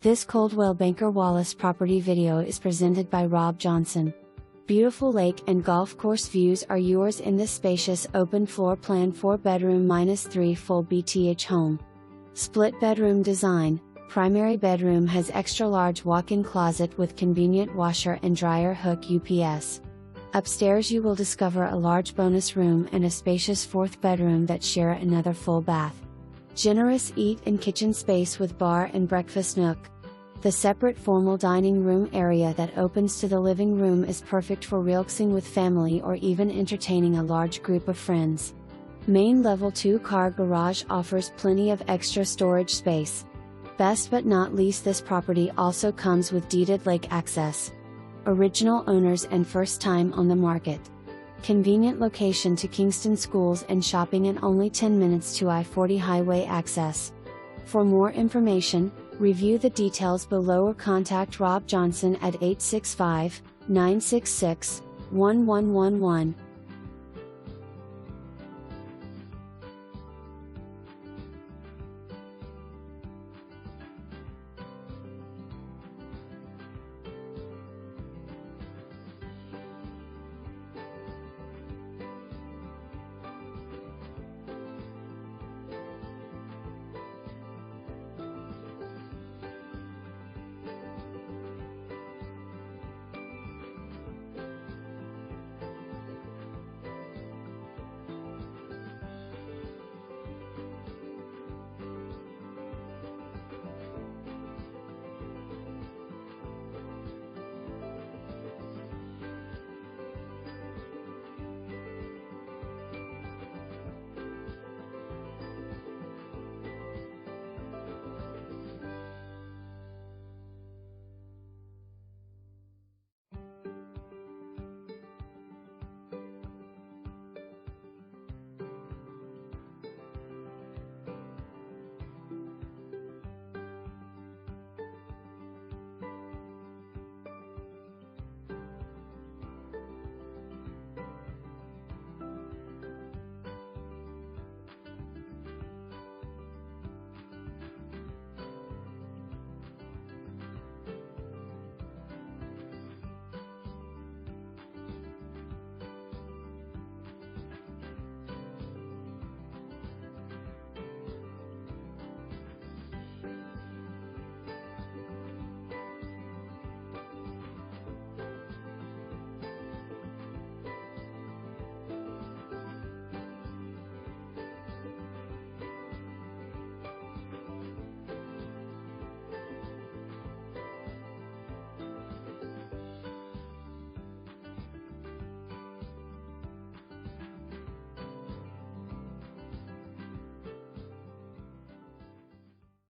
This Coldwell Banker Wallace property video is presented by Rob Johnson. Beautiful lake and golf course views are yours in this spacious open floor plan 4-bedroom -3 full BTH home. Split bedroom design. Primary bedroom has extra large walk-in closet with convenient washer and dryer hook UPS. Upstairs you will discover a large bonus room and a spacious 4th bedroom that share another full bath. Generous eat and kitchen space with bar and breakfast nook. The separate formal dining room area that opens to the living room is perfect for relaxing with family or even entertaining a large group of friends. Main level 2-car garage offers plenty of extra storage space. Best but not least, this property also comes with deeded lake access. Original owners and first time on the market. Convenient location to Kingston schools and shopping and only 10 minutes to I-40 highway access. For more information, review the details below or contact Rob Johnson at 865-966-1111.